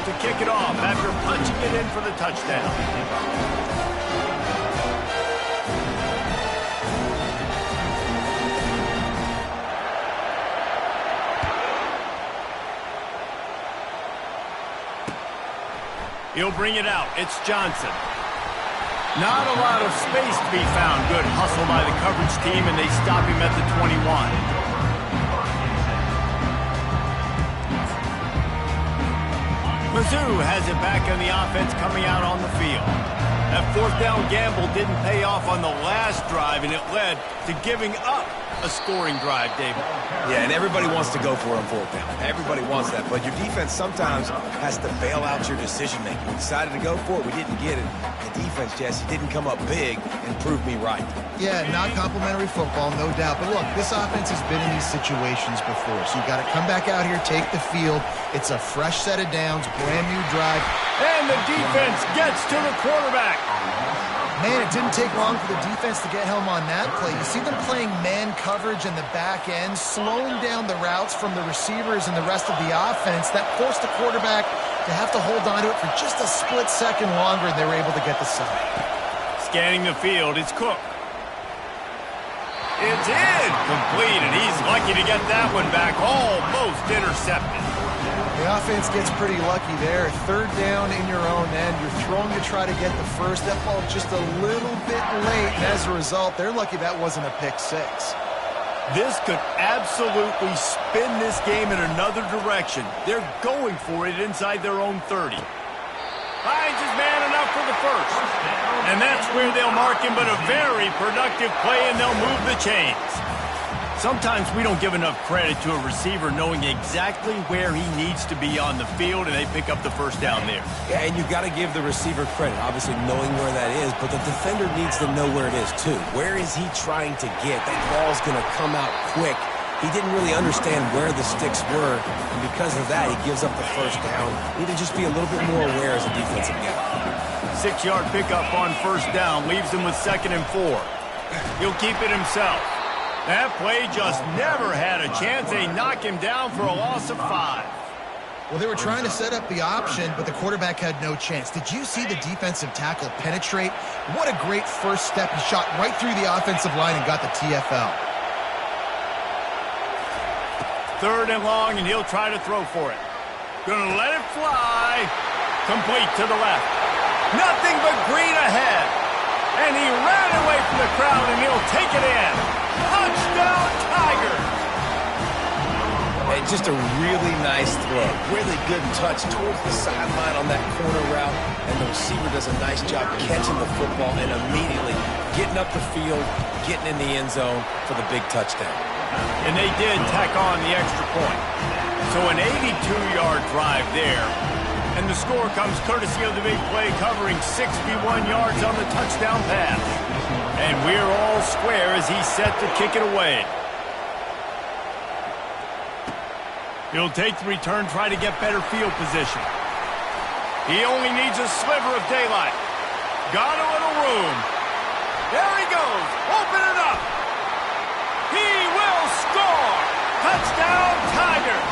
to kick it off after punching it in for the touchdown. He'll bring it out. It's Johnson. Not a lot of space to be found. Good hustle by the coverage team, and they stop him at the 21. Mizzou has it back on the offense coming out on the field. That fourth down gamble didn't pay off on the last drive, and it led to giving up a scoring drive, David. Yeah, and everybody wants to go for it on fourth down. Everybody wants that, but your defense sometimes has to bail out your decision-making. We decided to go for it. We didn't get it. The defense, Jesse, didn't come up big and prove me right. Yeah, not complimentary football, no doubt. But look, this offense has been in these situations before, so you got to come back out here, take the field. It's a fresh set of downs, brand new drive. And the defense gets to the quarterback. Man, it didn't take long for the defense to get home on that play. You see them playing man coverage in the back end, slowing down the routes from the receivers and the rest of the offense. That forced the quarterback to have to hold on to it for just a split second longer, and they were able to get the sack. Scanning the field, it's Cook. It's in, complete, and he's lucky to get that one back, almost intercepted. The offense gets pretty lucky there. Third down in your own end. You're throwing to try to get the first. That ball just a little bit late, and as a result, they're lucky that wasn't a pick six. This could absolutely spin this game in another direction. They're going for it inside their own 30. Finds his man enough for the first. And that's where they'll mark him, but a very productive play, and they'll move the chains. Sometimes we don't give enough credit to a receiver knowing exactly where he needs to be on the field, and they pick up the first down there. Yeah, and you've got to give the receiver credit, obviously knowing where that is, but the defender needs to know where it is too. Where is he trying to get? That ball's going to come out quick. He didn't really understand where the sticks were, and because of that, he gives up the first down. Need to just be a little bit more aware as a defensive guy. 6-yard pickup on first down leaves him with 2nd and 4. He'll keep it himself. That play just never had a chance. They knock him down for a loss of 5. Well, they were trying to set up the option, but the quarterback had no chance. Did you see the defensive tackle penetrate? What a great first step. He shot right through the offensive line and got the TFL. 3rd and long, and he'll try to throw for it. Gonna let it fly. Complete to the left. Nothing but green ahead. And he ran away from the crowd, and he'll take it in. Touchdown, Tigers! And just a really nice throw. Really good touch towards the sideline on that corner route. And the receiver does a nice job catching the football and immediately getting up the field, getting in the end zone for the big touchdown. And they did tack on the extra point. So an 82-yard drive there. And the score comes courtesy of the big play, covering 61 yards on the touchdown pass. And we're all square as he's set to kick it away. He'll take the return, try to get better field position. He only needs a sliver of daylight. Got a little room. There he goes. Open it up. He will score. Touchdown, Tigers.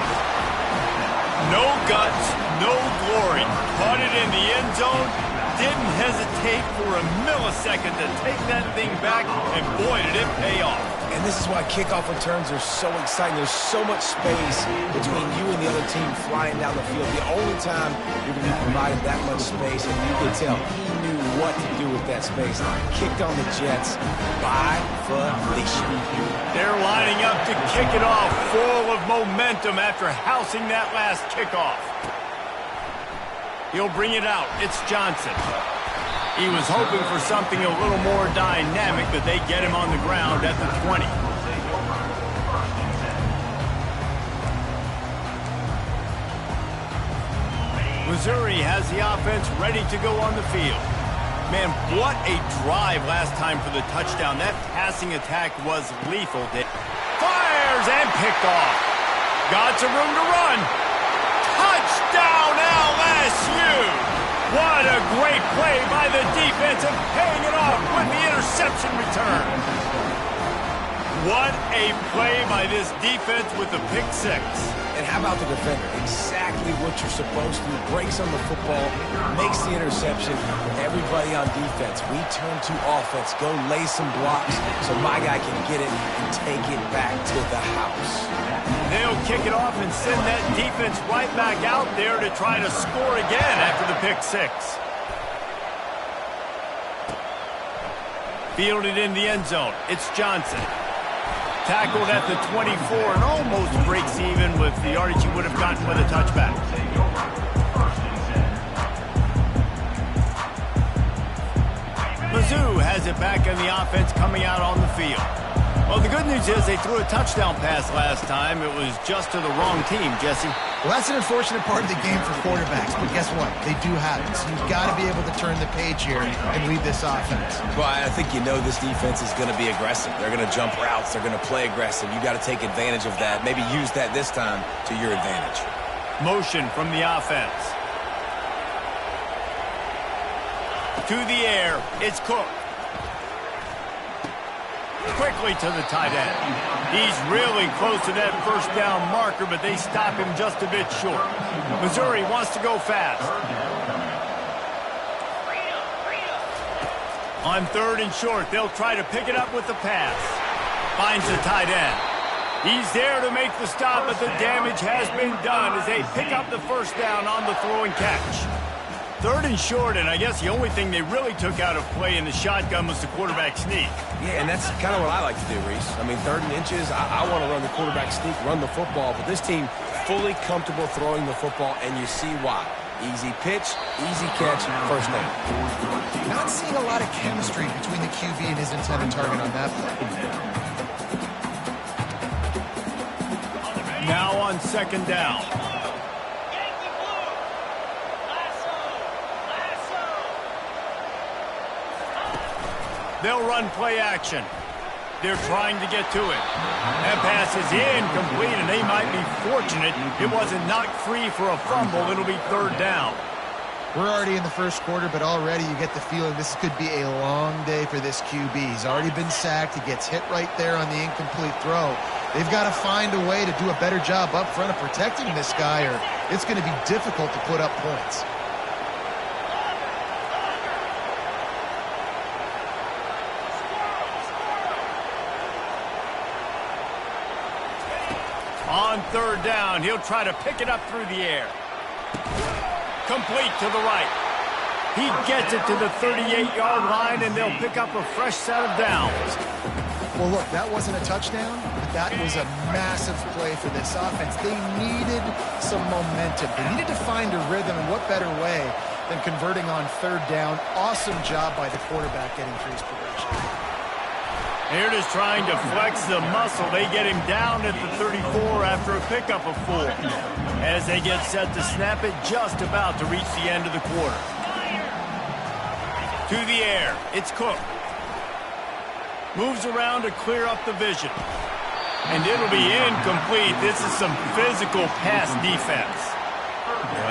No guts, no glory. Caught it in the end zone. Didn't hesitate for a millisecond to take that thing back, and boy, did it pay off. And this is why kickoff returns are so exciting. There's so much space between you and the other team flying down the field. The only time you're going to be provided that much space, and you could tell he knew what to do with that space. Kicked on the Jets by Felicia. They're lining up to kick it off, full of momentum after housing that last kickoff. He'll bring it out. It's Johnson. He was hoping for something a little more dynamic, but they get him on the ground at the 20. Missouri has the offense ready to go on the field. Man, what a drive last time for the touchdown. That passing attack was lethal. Fires and picked off. Got some room to run. Touchdown, LSU! What a great play by the defense and paying it off with the interception return. What a play by this defense with the pick six. And how about the defender? Exactly what you're supposed to do. Breaks on the football, makes the interception. Everybody on defense, we turn to offense. Go lay some blocks so my guy can get it and take it back to the house. They'll kick it off and send that defense right back out there to try to score again after the pick six. Fielded in the end zone. It's Johnson. Tackled at the 24 and almost breaks even with the yardage he would have gotten with a touchback. Mizzou has it back in the offense coming out on the field. Well, the good news is they threw a touchdown pass last time. It was just to the wrong team, Jesse. Well, that's an unfortunate part of the game for quarterbacks, but guess what? They do have it. So you've got to be able to turn the page here and lead this offense. Well, I think you know this defense is going to be aggressive. They're going to jump routes. They're going to play aggressive. You got to take advantage of that. Maybe use that this time to your advantage. Motion from the offense. To the air, it's Cook. Quickly to the tight end. He's really close to that first down marker, but they stop him just a bit short. Missouri wants to go fast. On third and short, they'll try to pick it up with the pass. Finds the tight end. He's there to make the stop, but the damage has been done as they pick up the first down on the throw and catch. Third and short, and I guess the only thing they really took out of play in the shotgun was the quarterback sneak. Yeah, and that's kind of what I like to do, Reese. I mean, 3rd and inches, I want to run the quarterback sneak, run the football, but this team fully comfortable throwing the football, and you see why. Easy pitch, easy catch, first down. Not seeing a lot of chemistry between the QB and his intended target on that play. Now on second down. They'll run play action. They're trying to get to it. That pass is incomplete, and they might be fortunate it wasn't knocked free for a fumble. It'll be third down. We're already in the first quarter, but already you get the feeling this could be a long day for this QB. He's already been sacked. He gets hit right there on the incomplete throw. They've got to find a way to do a better job up front of protecting this guy, or it's going to be difficult to put up points. On third down, he'll try to pick it up through the air. Complete to the right. He gets it to the 38-yard line, and they'll pick up a fresh set of downs. Well, look, that wasn't a touchdown, but that was a massive play for this offense. They needed some momentum. They needed to find a rhythm, and what better way than converting on third down. Awesome job by the quarterback getting through his progression. They're just trying to flex the muscle. They get him down at the 34 after a pickup of 4. As they get set to snap it, just about to reach the end of the quarter. To the air, it's Cook. Moves around to clear up the vision. And it'll be incomplete. This is some physical pass defense.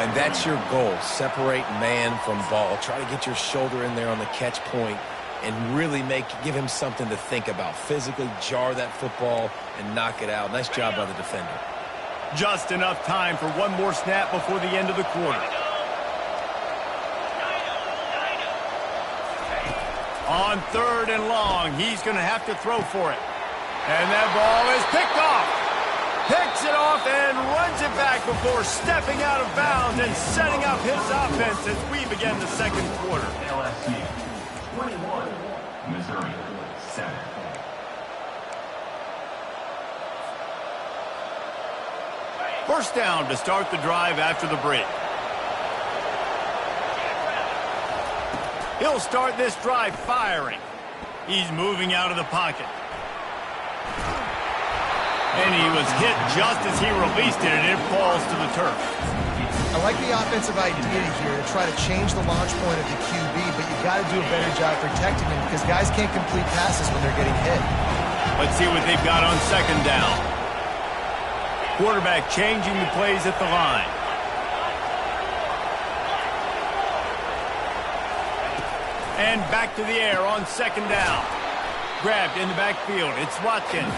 And that's your goal. Separate man from ball. Try to get your shoulder in there on the catch point and really give him something to think about. Physically jar that football and knock it out. Nice job by the defender. Just enough time for one more snap before the end of the quarter. On third and long, he's going to have to throw for it. And that ball is picked off. Picks it off and runs it back before stepping out of bounds and setting up his offense as we begin the second quarter. LSU 21, Missouri 7. First down to start the drive after the break. He'll start this drive firing. He's moving out of the pocket. And he was hit just as he released it, and it falls to the turf. I like the offensive idea here to try to change the launch point of the QB, but you've got to do a better job protecting him because guys can't complete passes when they're getting hit. Let's see what they've got on second down. Quarterback changing the plays at the line. And back to the air on second down. grabbed in the backfield. It's Watkins.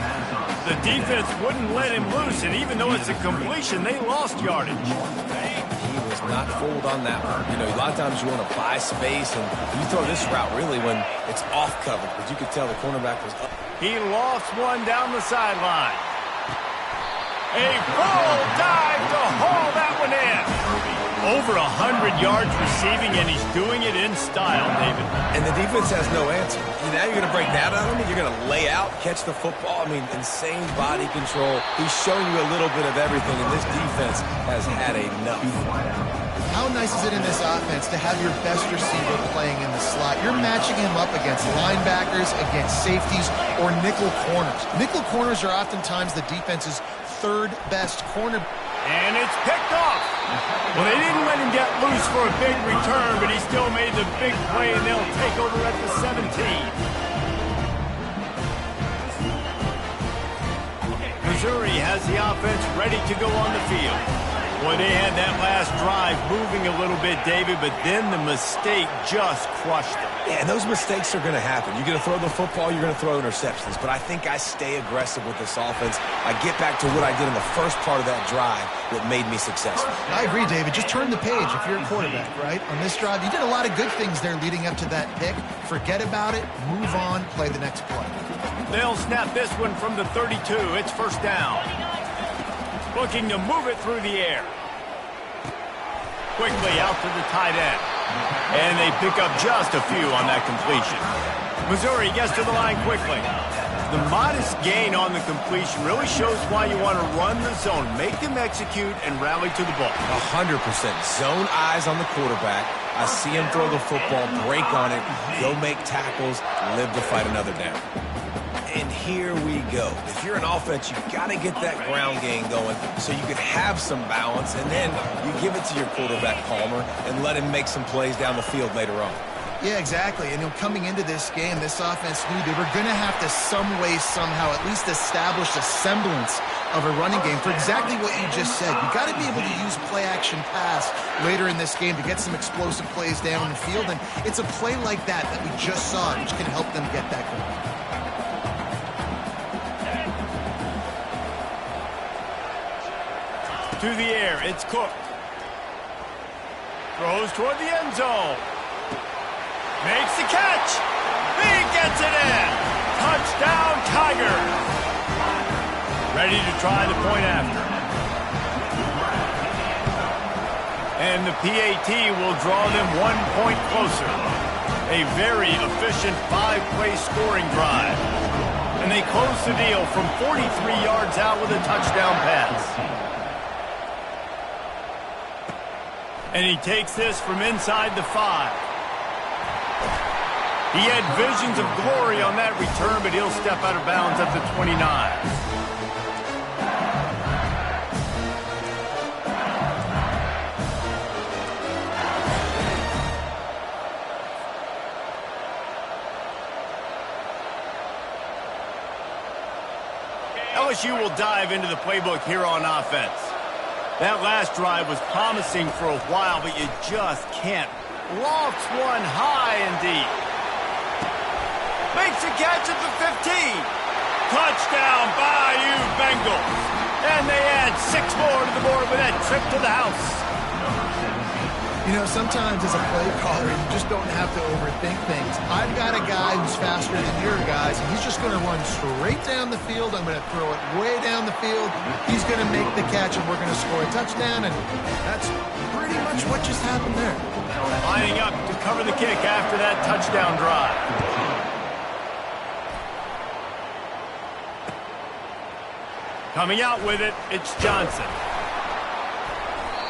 The defense wouldn't let him loose, and even though it's a completion, they lost yardage. He was not fooled on that one. You know, a lot of times you want to buy space, and you throw this route really when it's off coverage, but you could tell the cornerback was up. He lost one down the sideline. A full dive to haul that one in. Over 100 yards receiving, and he's doing it in style, David. And the defense has no answer. Now you're going to break that on him, and you're going to lay out, catch the football. I mean, insane body control. He's showing you a little bit of everything, and this defense has had enough. How nice is it in this offense to have your best receiver playing in the slot? You're matching him up against linebackers, against safeties, or nickel corners. Nickel corners are oftentimes the defense's third best corner. And it's picked off. Well, they didn't let him get loose for a big return, but he still made the big play, and they'll take over at the 17. Missouri has the offense ready to go on the field. Boy, they had that last drive moving a little bit, David, but then the mistake just crushed them. Yeah, and those mistakes are going to happen. You're going to throw the football, you're going to throw interceptions. But I think I stay aggressive with this offense. I get back to what I did in the first part of that drive that made me successful. I agree, David. Just turn the page if you're a quarterback, right? On this drive, you did a lot of good things there leading up to that pick. Forget about it, move on, play the next play. They'll snap this one from the 32. It's first down. Looking to move it through the air. Quickly out to the tight end. And they pick up just a few on that completion. Missouri gets to the line quickly. The modest gain on the completion really shows why you want to run the zone. Make them execute and rally to the ball. 100%. Zone eyes on the quarterback. I see him throw the football, break on it, go make tackles, live to fight another down. And here we go. If you're an offense, you've got to get that ground game going so you can have some balance, and then you give it to your quarterback, Palmer, and let him make some plays down the field later on. Yeah, exactly. And coming into this game, this offense knew they were going to have to some way, somehow, at least establish a semblance of a running game for exactly what you just said. You got to be able to use play-action pass later in this game to get some explosive plays down the field, and it's a play like that we just saw, which can help them get that going. To the air, it's Cook. Throws toward the end zone. Makes the catch. He gets it in. Touchdown, Tiger. Ready to try the point after. And the PAT will draw them 1 point closer. A very efficient 5-play scoring drive. And they close the deal from 43 yards out with a touchdown pass. And he takes this from inside the 5. He had visions of glory on that return, but he'll step out of bounds at the 29. LSU will dive into the playbook here on offense. That last drive was promising for a while, but you just can't. Lofts one high and deep. Makes a catch at the 15. Touchdown, Bayou Bengals. And they add 6 more to the board with that trip to the house. You know, sometimes as a play caller, you just don't have to overthink things. I've got a guy who's faster than your guys, and he's just going to run straight down the field. I'm going to throw it way down the field. He's going to make the catch, and we're going to score a touchdown, and that's pretty much what just happened there. Lining up to cover the kick after that touchdown drive. Coming out with it, it's Johnson.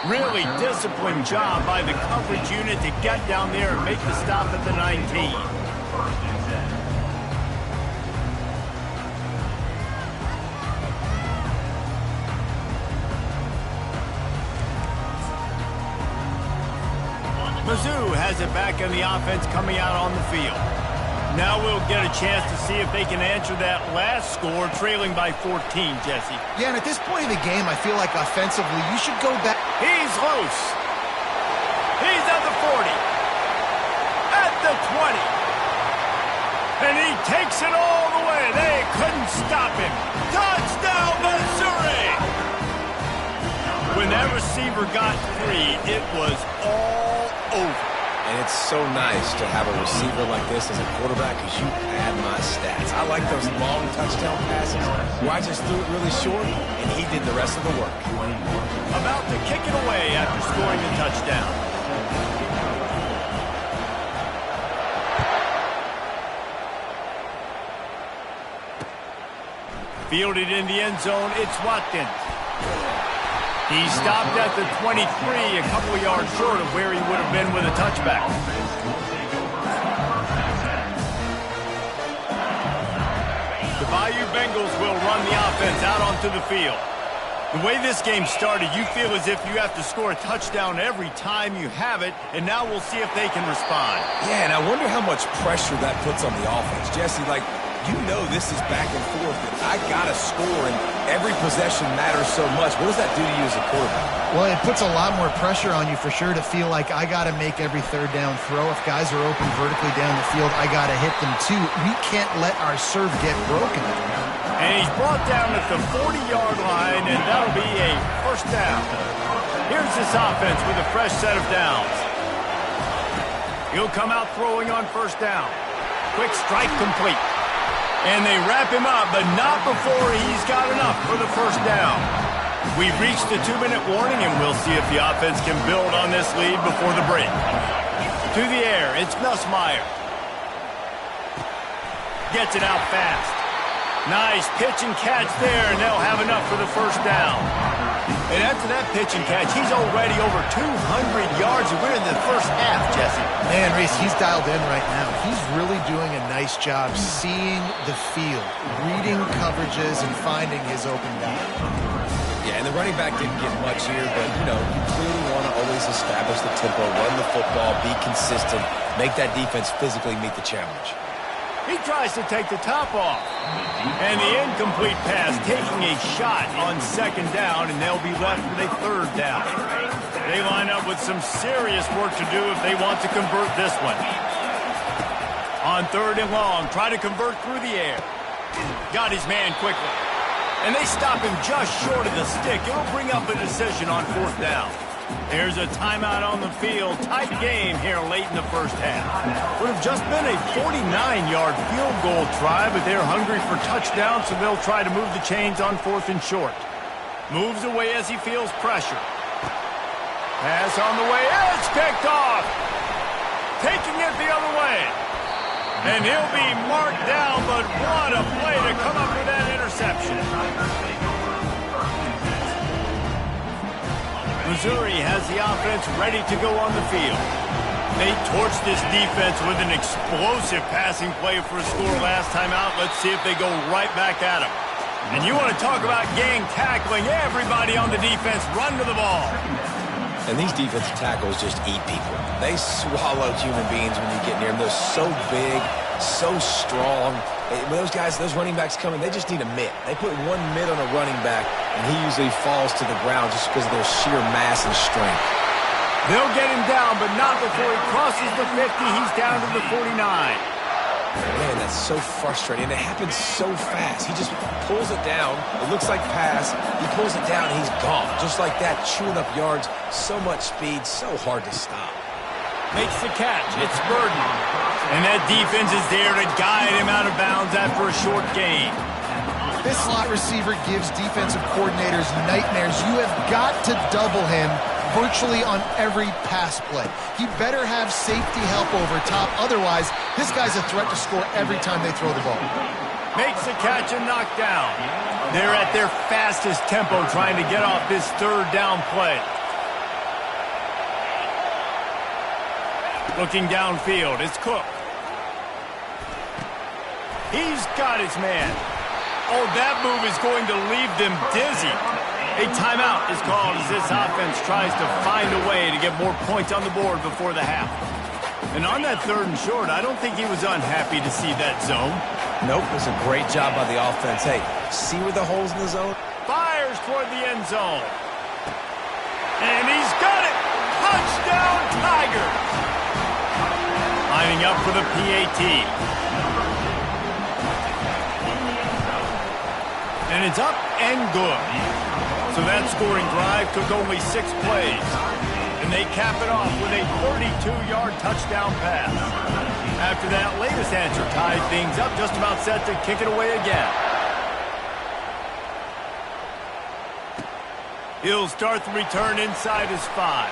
Really disciplined job by the coverage unit to get down there and make the stop at the 19. Mizzou has it back in the offense coming out on the field. Now we'll get a chance to see if they can answer that last score, trailing by 14, Jesse. Yeah, and at this point in the game, I feel like offensively, you should go back. He's loose. He's at the 40. At the 20. And he takes it all the way. They couldn't stop him. Touchdown, Missouri! When that receiver got free, it was all over. And it's so nice to have a receiver like this as a quarterback because you pad my stats. I like those long touchdown passes where I just threw it really short and he did the rest of the work. About to kick it away after scoring the touchdown. Fielded in the end zone, it's Watkins. He stopped at the 23, a couple of yards short of where he would have been with a touchback. The Bayou Bengals will run the offense out onto the field. The way this game started, you feel as if you have to score a touchdown every time you have it, and now we'll see if they can respond. Yeah, and I wonder how much pressure that puts on the offense. Jesse, like, you know this is back and forth. I got to score, and every possession matters so much. What does that do to you as a quarterback? Well, it puts a lot more pressure on you for sure to feel like I got to make every third down throw. If guys are open vertically down the field, I got to hit them too. We can't let our serve get broken. And he's brought down at the 40-yard line, and that'll be a first down. Here's this offense with a fresh set of downs. He'll come out throwing on first down. Quick strike complete. And they wrap him up, but not before he's got enough for the first down. We've reached the 2-minute warning, and we'll see if the offense can build on this lead before the break. To the air, it's Nussmeier. Gets it out fast. Nice pitch and catch there, and they'll have enough for the first down. And after that pitch and catch, he's already over 200 yards, and we're in the first half, Jesse. Man, Reese, he's dialed in right now. He's really doing a nice job seeing the field, reading coverages, and finding his open guy. Yeah, and the running back didn't get much here, but, you know, you clearly want to always establish the tempo, run the football, be consistent, make that defense physically meet the challenge. He tries to take the top off. And the incomplete pass taking a shot on second down, and they'll be left with a third down. They line up with some serious work to do if they want to convert this one. On third and long, try to convert through the air. Got his man quickly. And they stop him just short of the stick. It'll bring up a decision on fourth down. There's a timeout on the field. Tight game here late in the first half. Would have just been a 49-yard field goal try, but they're hungry for touchdowns, so they'll try to move the chains on fourth and short. Moves away as he feels pressure. Pass on the way. It's picked off. Taking it the other way. And he'll be marked down, but what a play to come up with that interception. Missouri has the offense ready to go on the field. They torched this defense with an explosive passing play for a score last time out. Let's see if they go right back at him. And you want to talk about gang tackling. Everybody on the defense run to the ball. And these defensive tackles just eat people. They swallow human beings when you get near them. They're so big, so strong. When those guys, those running backs come in, they just need a mitt. They put one mitt on a running back, and he usually falls to the ground just because of their sheer mass and strength. They'll get him down, but not before he crosses the 50. He's down to the 49. Man, that's so frustrating. It happens so fast. He just pulls it down. It looks like pass. He pulls it down, and he's gone. Just like that, chewing up yards. So much speed, so hard to stop. Makes the catch. It's Burden. And that defense is there to guide him out of bounds after a short gain. This slot receiver gives defensive coordinators nightmares. You have got to double him virtually on every pass play. He better have safety help over top. Otherwise, this guy's a threat to score every time they throw the ball. Makes the catch and knocked down. They're at their fastest tempo trying to get off this third down play. Looking downfield, it's Cook. He's got his man. Oh, that move is going to leave them dizzy. A timeout is called as this offense tries to find a way to get more points on the board before the half. And on that third and short, I don't think he was unhappy to see that zone. Nope, it was a great job by the offense. Hey, see where the holes in the zone? Fires toward the end zone. And he's got it! Touchdown, Tigers! Lining up for the PAT. And it's up and good. So that scoring drive took only 6 plays. And they cap it off with a 32-yard touchdown pass. After that latest answer tied things up, just about set to kick it away again. He'll start the return inside his 5.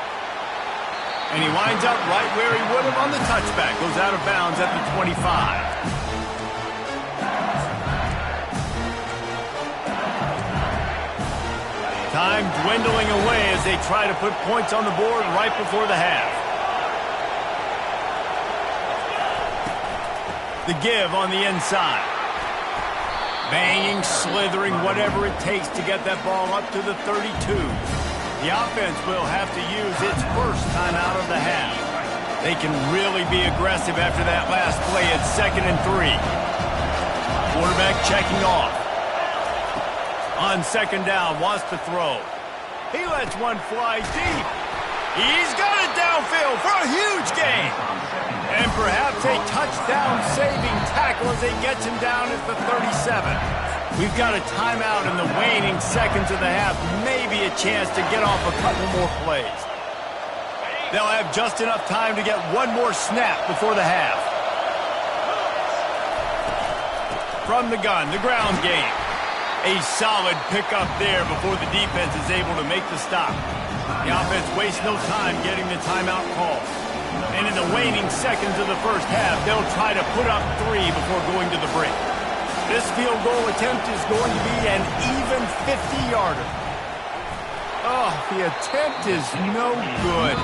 And he winds up right where he would have on the touchback. Goes out of bounds at the 25. Time dwindling away as they try to put points on the board right before the half. The give on the inside. Banging, slithering, whatever it takes to get that ball up to the 32. The offense will have to use its first time out of the half. They can really be aggressive after that last play at 2nd and 3. Quarterback checking off. On 2nd down, wants to throw. He lets one fly deep. He's got it downfield for a huge gain. And perhaps a touchdown-saving tackle as he gets him down at the 37. We've got a timeout in the waning seconds of the half. Maybe a chance to get off a couple more plays. They'll have just enough time to get one more snap before the half. From the gun, the ground game. A solid pickup there before the defense is able to make the stop. The offense wastes no time getting the timeout call. And in the waning seconds of the first half, they'll try to put up 3 before going to the break. This field goal attempt is going to be an even 50-yarder. Oh, the attempt is no good.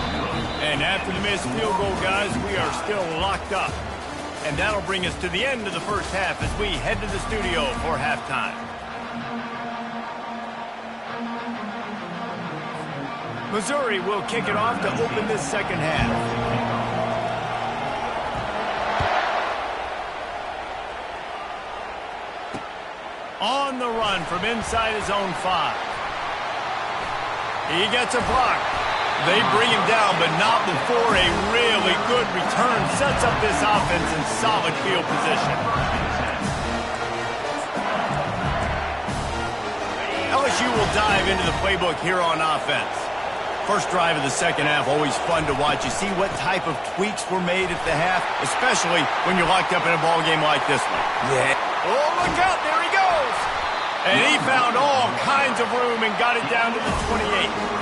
And after the missed field goal, guys, we are still locked up. And that'll bring us to the end of the first half as we head to the studio for halftime. Missouri will kick it off to open this second half. On the run from inside his own 5. He gets a block. They bring him down, but not before a really good return sets up this offense in solid field position. LSU will dive into the playbook here on offense. First drive of the second half, always fun to watch. You see what type of tweaks were made at the half, especially when you're locked up in a ball game like this one. Yeah. Oh, look out, there he goes! And he found all kinds of room and got it down to the 28.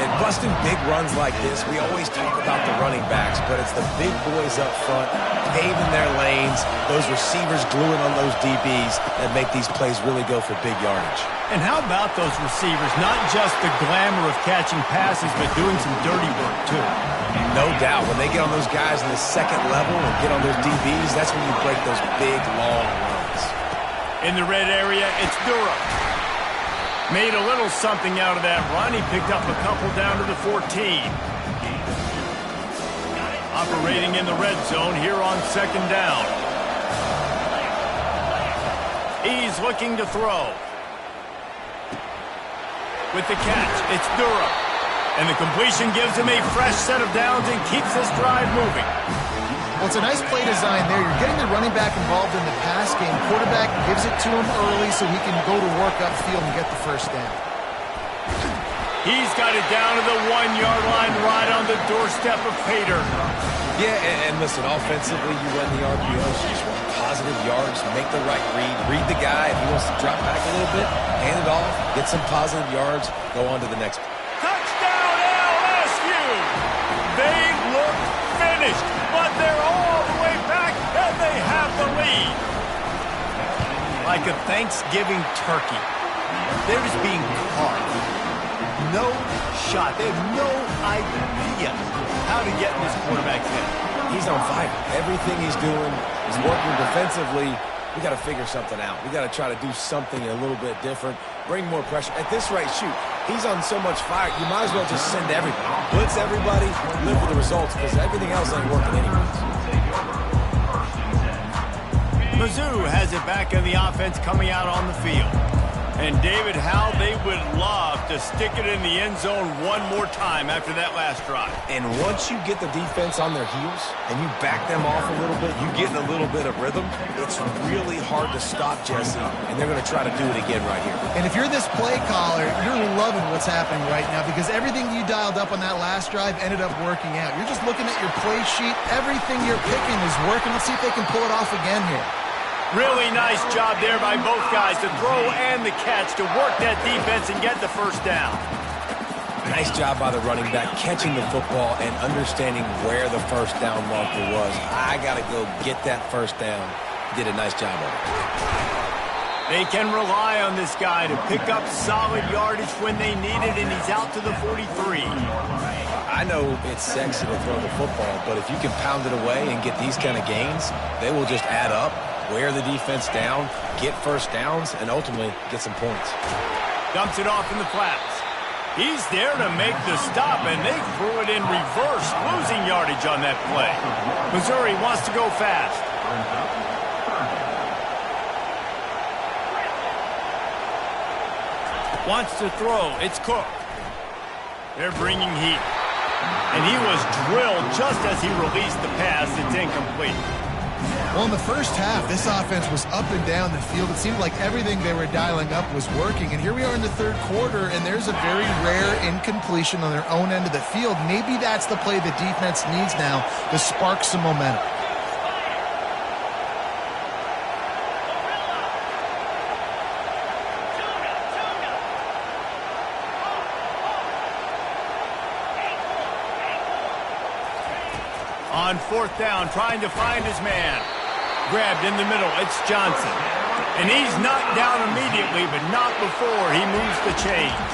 And busting big runs like this, we always talk about the running backs, but it's the big boys up front, paving their lanes, those receivers gluing on those DBs that make these plays really go for big yardage. And how about those receivers? Not just the glamour of catching passes, but doing some dirty work, too. No doubt. When they get on those guys in the second level and get on those DBs, that's when you break those big, long runs. In the red area, it's Durham. Made a little something out of that run. He picked up a couple down to the 14. Operating in the red zone here on 2nd down. He's looking to throw. With the catch, it's Durham. And the completion gives him a fresh set of downs and keeps this drive moving. Well, it's a nice play design there. You're getting the running back involved in the pass game. Quarterback gives it to him early so he can go to work upfield and get the first down. He's got it down to the 1-yard line right on the doorstep of Pater. Yeah, and listen, offensively, you run the RPOs. You just want positive yards, make the right read the guy. If he wants to drop back a little bit, hand it off, get some positive yards, go on to the next. Touchdown LSU! They look finished, but they're all the way back, and they have the lead. Like a Thanksgiving turkey, they're just being caught. No shot. They have no idea how to get in this quarterback's head. He's on fire. Everything he's doing is working defensively. We got to figure something out. We got to try to do something a little bit different, bring more pressure. At this rate, shoot, he's on so much fire, you might as well just send everybody. Blitz everybody, live for the results, because everything else ain't working anyways. Mizzou has it back in the offense coming out on the field. And David, how they would love to stick it in the end zone one more time after that last drive. And once you get the defense on their heels and you back them off a little bit, you get in a little bit of rhythm, it's really hard to stop, Jesse, and they're going to try to do it again right here. And if you're this play caller, you're loving what's happening right now because everything you dialed up on that last drive ended up working out. You're just looking at your play sheet. Everything you're picking is working. Let's see if they can pull it off again here. Really nice job there by both guys, the throw and the catch, to work that defense and get the first down. Nice job by the running back, catching the football and understanding where the first down marker was. I got to go get that first down. Did a nice job of it. They can rely on this guy to pick up solid yardage when they need it, and he's out to the 43. I know it's sexy to throw the football, but if you can pound it away and get these kind of gains, they will just add up, wear the defense down, get first downs, and ultimately get some points. Dumps it off in the flats. He's there to make the stop, and they threw it in reverse, losing yardage on that play. Missouri wants to go fast. Wants to throw. It's Cook. They're bringing heat. And he was drilled just as he released the pass. It's incomplete. Well, in the first half, this offense was up and down the field. It seemed like everything they were dialing up was working. And here we are in the third quarter, and there's a very rare incompletion on their own end of the field. Maybe that's the play the defense needs now to spark some momentum. On fourth down, trying to find his man. Grabbed in the middle, it's Johnson. And he's knocked down immediately, but not before he moves the chains.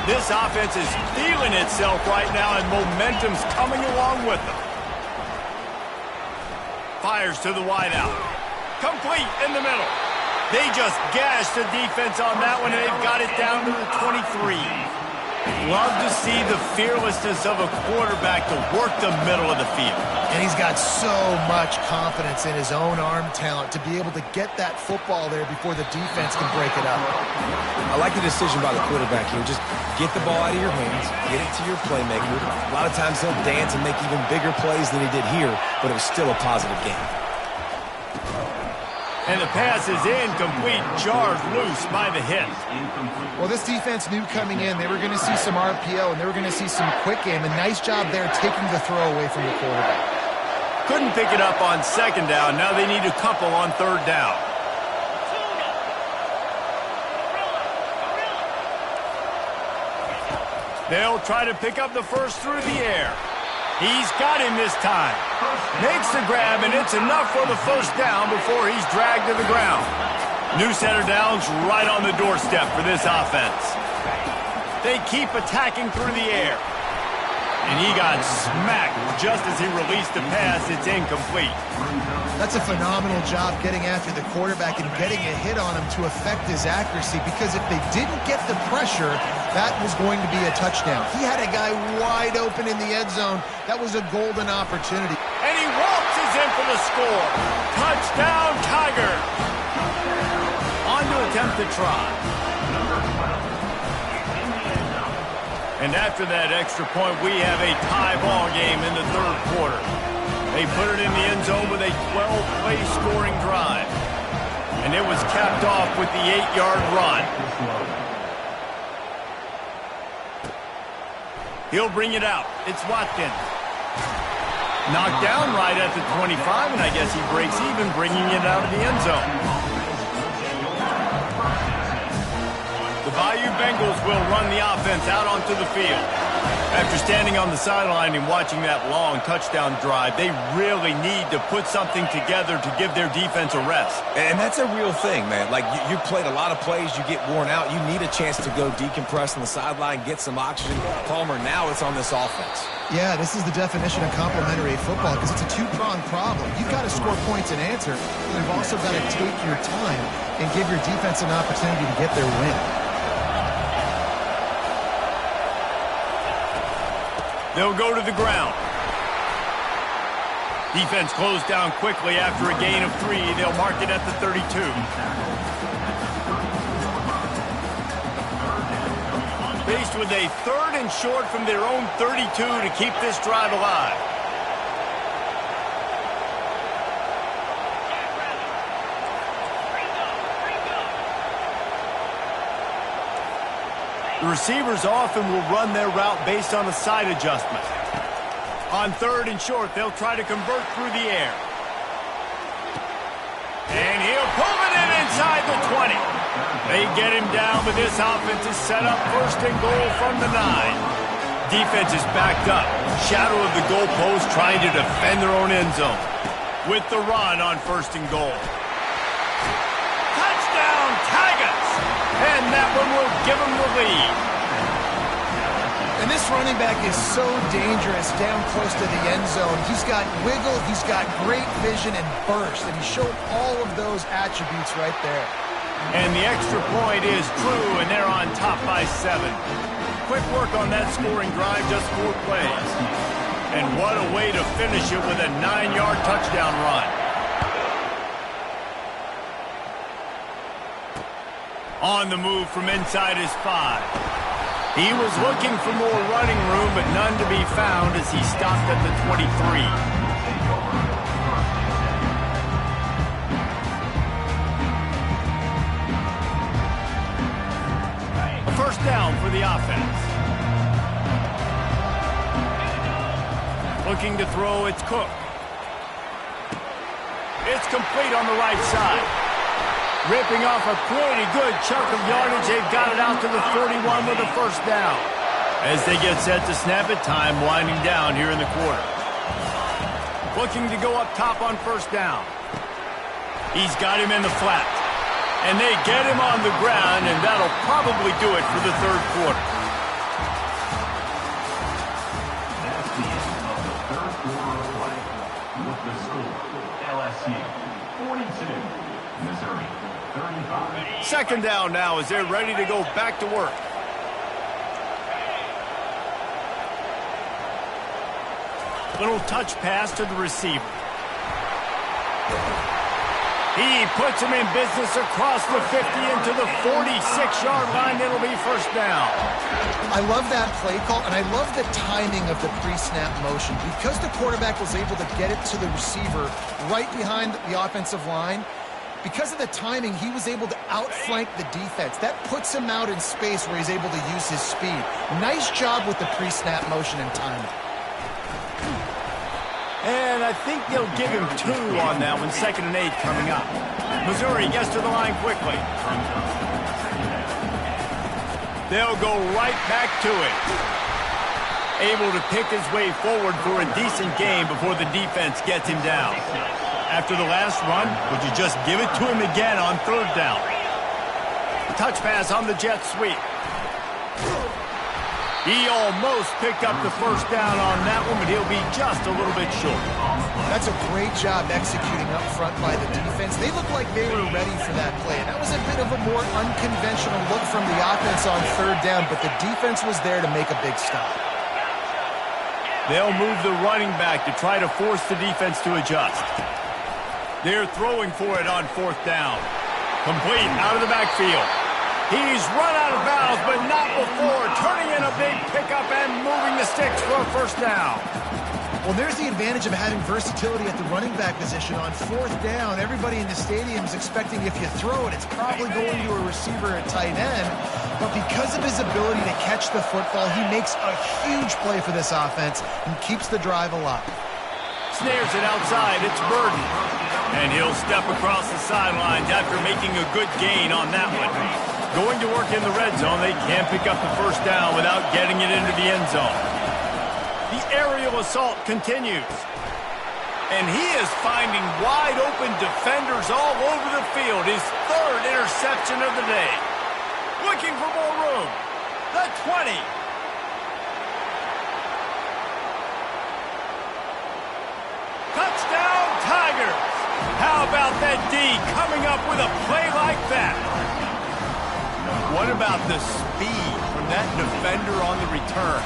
This offense is feeling itself right now, and momentum's coming along with them. Fires to the wideout. Complete in the middle. They just gashed the defense on that one, and they've got it down to the 23. Love to see the fearlessness of a quarterback to work the middle of the field. And he's got so much confidence in his own arm talent to be able to get that football there before the defense can break it up. I like the decision by the quarterback here. Just get the ball out of your hands, get it to your playmaker. A lot of times he'll dance and make even bigger plays than he did here, but it was still a positive game. And the pass is incomplete, jarred loose by the hit. Well, this defense knew coming in they were going to see some RPO and they were going to see some quick game. A nice job there taking the throw away from the quarterback. Couldn't pick it up on second down. Now they need a couple on third down. They'll try to pick up the first through the air. He's got him this time. Makes the grab, and it's enough for the first down before he's dragged to the ground. New set of downs right on the doorstep for this offense. They keep attacking through the air. And he got smacked just as he released the pass. It's incomplete. That's a phenomenal job getting after the quarterback and getting a hit on him to affect his accuracy, because if they didn't get the pressure, that was going to be a touchdown. He had a guy wide open in the end zone. That was a golden opportunity. And he waltzes in for the score. Touchdown, Tiger. On to attempt to try. And after that extra point, we have a tie ball game in the third quarter. They put it in the end zone with a 12-play scoring drive. And it was capped off with the 8-yard run. He'll bring it out. It's Watkins. Knocked down right at the 25, and I guess he breaks even, bringing it out of the end zone. The Bayou Bengals will run the offense out onto the field. After standing on the sideline and watching that long touchdown drive, they really need to put something together to give their defense a rest. And that's a real thing, man. Like, you played a lot of plays, you get worn out. You need a chance to go decompress on the sideline, get some oxygen. Palmer, now it's on this offense. Yeah, this is the definition of complementary football, because it's a two-pronged problem. You've got to score points and answer. You've also got to take your time and give your defense an opportunity to get their win. They'll go to the ground. Defense closed down quickly after a gain of 3. They'll mark it at the 32. faced with a 3rd and short from their own 32 to keep this drive alive. The receivers often will run their route based on a side adjustment. On 3rd and short, they'll try to convert through the air. And he'll pull it in inside the 20. They get him down, but this offense is set up 1st and goal from the 9. Defense is backed up. Shadow of the goalpost trying to defend their own end zone. With the run on 1st and goal. Touchdown, Tigers! And that one will give them the lead. And this running back is so dangerous down close to the end zone. He's got wiggle, he's got great vision and burst, and he showed all of those attributes right there. And the extra point is true, and they're on top by 7. Quick work on that scoring drive, just 4 plays. And what a way to finish it with a 9-yard touchdown run. On the move from inside his 5. He was looking for more running room, but none to be found as he stopped at the 23. A 1st down for the offense. Looking to throw, it's Cook. It's complete on the right side. Ripping off a pretty good chunk of yardage. They've got it out to the 41 with a 1st down. As they get set to snap it, time winding down here in the quarter. Looking to go up top on 1st down. He's got him in the flat. And they get him on the ground, and that'll probably do it for the 3rd quarter. That's the end of the 3rd quarter of play. With the score, LSU 42, Missouri 35. 2nd down now as they're ready to go back to work. Little touch pass to the receiver. He puts him in business across the 50 into the 46-yard line. It'll be 1st down. I love that play call, and I love the timing of the pre-snap motion. Because the quarterback was able to get it to the receiver right behind the offensive line, because of the timing, he was able to outflank the defense. That puts him out in space where he's able to use his speed. Nice job with the pre-snap motion and timing. And I think they'll give him 2 on that one. 2nd and 8 coming up. Missouri gets to the line quickly. They'll go right back to it. Able to pick his way forward for a decent game before the defense gets him down. After the last run, would you just give it to him again on 3rd down? Touch pass on the jet sweep. He almost picked up the 1st down on that one, but he'll be just a little bit short. That's a great job executing up front by the defense. They looked like they were ready for that play. That was a bit of a more unconventional look from the offense on 3rd down, but the defense was there to make a big stop. They'll move the running back to try to force the defense to adjust. They're throwing for it on 4th down. Complete out of the backfield. He's run out of bounds, but not before turning in a big pickup and moving the sticks for a 1st down. Well, there's the advantage of having versatility at the running back position. On 4th down, everybody in the stadium is expecting if you throw it, it's probably going to a receiver at tight end. But because of his ability to catch the football, he makes a huge play for this offense and keeps the drive alive. Snares it outside. It's Burden. And he'll step across the sidelines after making a good gain on that one. Going to work in the red zone, they can't pick up the 1st down without getting it into the end zone. The aerial assault continues. And he is finding wide open defenders all over the field. His 3rd interception of the day. Looking for more room. The 20. Touchdown, Tigers. How about that D coming up with a play like that? What about the speed from that defender on the return?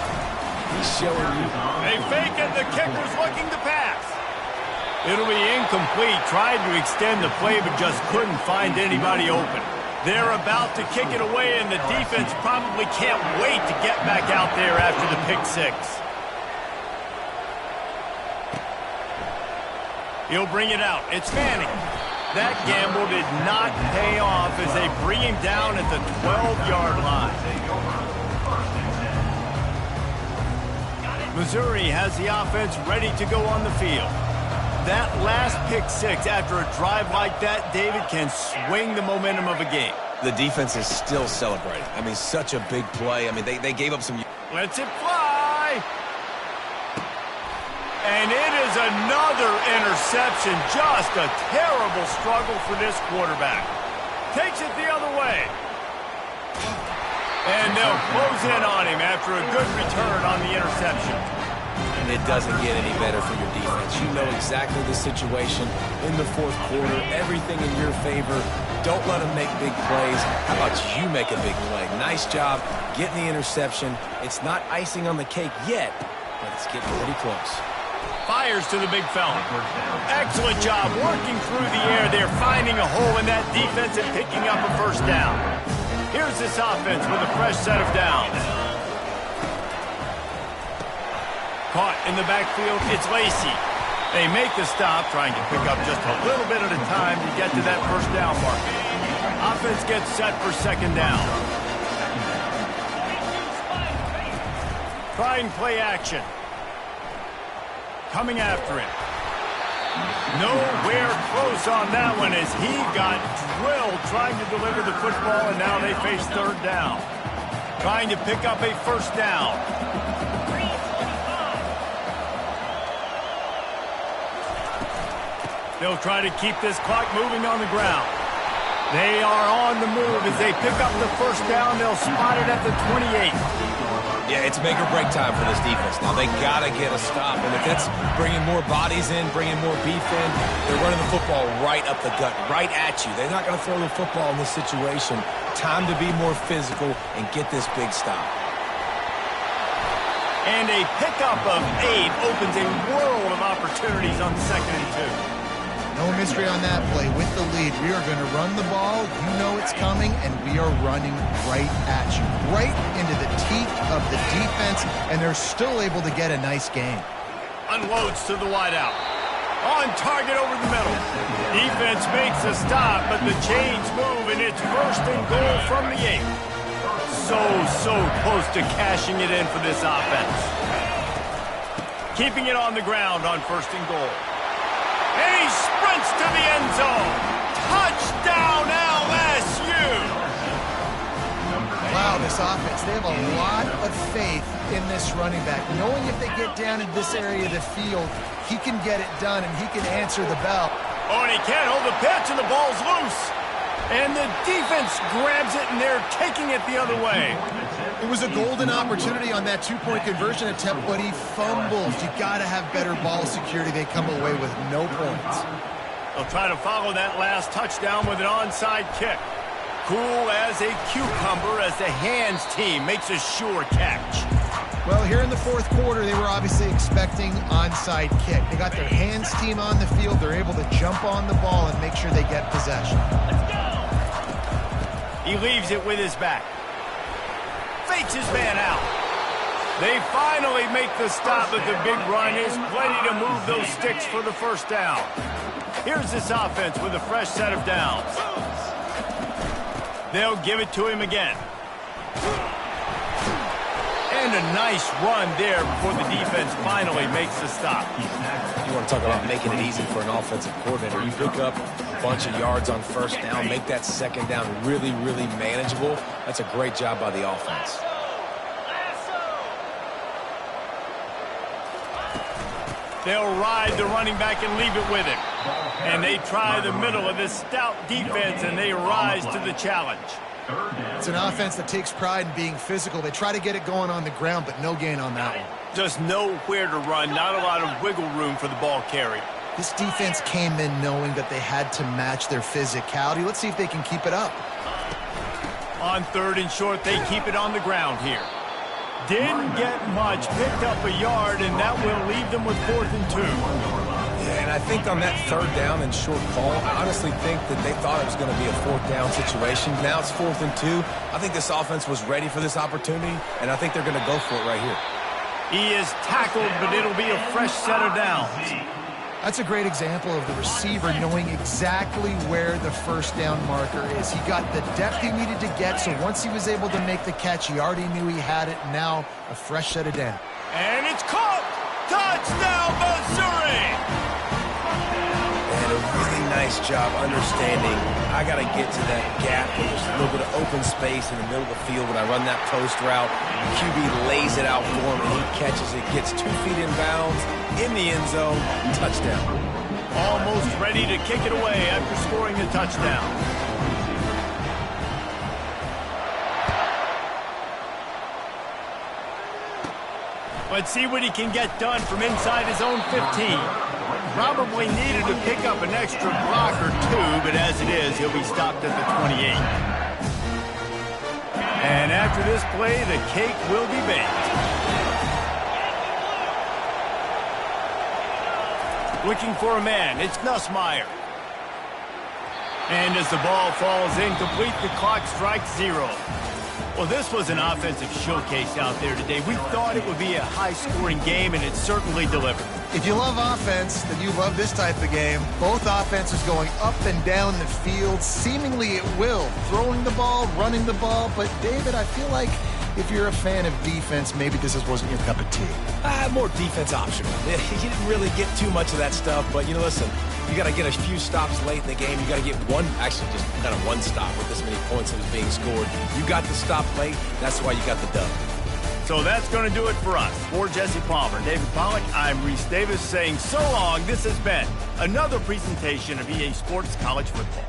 He's showing you. They fake it. The kicker's looking to pass. It'll be incomplete. Tried to extend the play, but just couldn't find anybody open. They're about to kick it away, and the defense probably can't wait to get back out there after the pick six. He'll bring it out. It's Manning. That gamble did not pay off as they bring him down at the 12-yard line. Missouri has the offense ready to go on the field. That last pick six after a drive like that, David, can swing the momentum of a game. The defense is still celebrating. I mean, such a big play. I mean, they gave up some... Lets it fly. And it is another interception. Just a terrible struggle for this quarterback. Takes it the other way. And they'll close in on him after a good return on the interception. And it doesn't get any better for your defense. You know exactly the situation in the fourth quarter. Everything in your favor. Don't let them make big plays. How about you make a big play? Nice job getting the interception. It's not icing on the cake yet, but it's getting pretty close. Fires to the big fella. Excellent job working through the air there, finding a hole in that defense and picking up a first down. Here's this offense with a fresh set of downs. Caught in the backfield, it's Lacy. They make the stop, trying to pick up just a little bit at a time to get to that first down marker. Offense gets set for second down. Trying play action. Coming after him. Nowhere close on that one as he got drilled trying to deliver the football, and now they face third down. Trying to pick up a first down. They'll try to keep this clock moving on the ground. They are on the move as they pick up the first down. They'll spot it at the 28. Yeah, it's make or break time for this defense. Now, they got to get a stop. And if that's bringing more bodies in, bringing more beef in, they're running the football right up the gut, right at you. They're not going to throw the football in this situation. Time to be more physical and get this big stop. And a pickup of 8 opens a world of opportunities on 2nd and 2. No mystery on that play. With the lead, we are going to run the ball. You know it's coming, and we are running right at you. Right into the teeth of the defense, and they're still able to get a nice gain. Unloads to the wideout. On target over the middle. Defense makes a stop, but the chains move, and it's first and goal from the 8. So close to cashing it in for this offense. Keeping it on the ground on first and goal. And he sprints to the end zone. Touchdown, LSU! Wow, this offense, they have a lot of faith in this running back. Knowing if they get down in this area of the field, he can get it done and he can answer the bell. Oh, and he can't hold the pitch, and the ball's loose. And the defense grabs it, and they're taking it the other way. It was a golden opportunity on that two-point conversion attempt, but he fumbles. You got to have better ball security. They come away with no points. They'll try to follow that last touchdown with an onside kick. Cool as a cucumber as the hands team makes a sure catch. Well, here in the fourth quarter, they were obviously expecting onside kick. They got their hands team on the field. They're able to jump on the ball and make sure they get possession. He leaves it with his back. Fakes his man out. They finally make the stop, but the big run is plenty to move those sticks for the first down. Here's this offense with a fresh set of downs. They'll give it to him again. And a nice run there before the defense finally makes the stop. You want to talk about making it easy for an offensive coordinator. You pick up a bunch of yards on first down, make that second down really, really manageable. That's a great job by the offense. They'll ride the running back and leave it with him. And they try the middle of this stout defense, and they rise to the challenge. It's an offense that takes pride in being physical. They try to get it going on the ground, but no gain on that one. Just nowhere to run, not a lot of wiggle room for the ball carrier. This defense came in knowing that they had to match their physicality. Let's see if they can keep it up. On 3rd and short, they keep it on the ground here. Didn't get much, picked up a yard, and that will leave them with 4th and 2. Yeah, and I think on that third down and short call, I honestly think that they thought it was going to be a fourth down situation. Now it's 4th and 2. I think this offense was ready for this opportunity, and I think they're going to go for it right here. He is tackled, but it'll be a fresh set of downs. That's a great example of the receiver knowing exactly where the first down marker is. He got the depth he needed to get, so once he was able to make the catch, he already knew he had it. Now a fresh set of downs. And it's caught! Touchdown, Missouri! And a really nice job understanding I got to get to that gap where there's a little bit of open space in the middle of the field when I run that post route. The QB lays it out for him, and he catches it, gets 2 feet in bounds, in the end zone, touchdown. Almost ready to kick it away after scoring the touchdown. Let's see what he can get done from inside his own 15. Probably needed to pick up an extra block or 2, but as it is, he'll be stopped at the 28. And after this play, the cake will be baked. Looking for a man, it's Nussmeier. And as the ball falls incomplete, the clock strikes 0. Well, this was an offensive showcase out there today. We thought it would be a high-scoring game, and it certainly delivered. If you love offense, then you love this type of game. Both offenses going up and down the field, seemingly at will. Throwing the ball, running the ball. But, David, I feel like if you're a fan of defense, maybe this wasn't your cup of tea. More defense optional. You didn't really get too much of that stuff, but, listen, you got to get a few stops late in the game. You got to get just kind of one stop with this many points that was being scored. You got the stop late. That's why you got the dub. So that's going to do it for us. For Jesse Palmer, David Pollack, I'm Reese Davis saying so long. This has been another presentation of EA Sports College Football.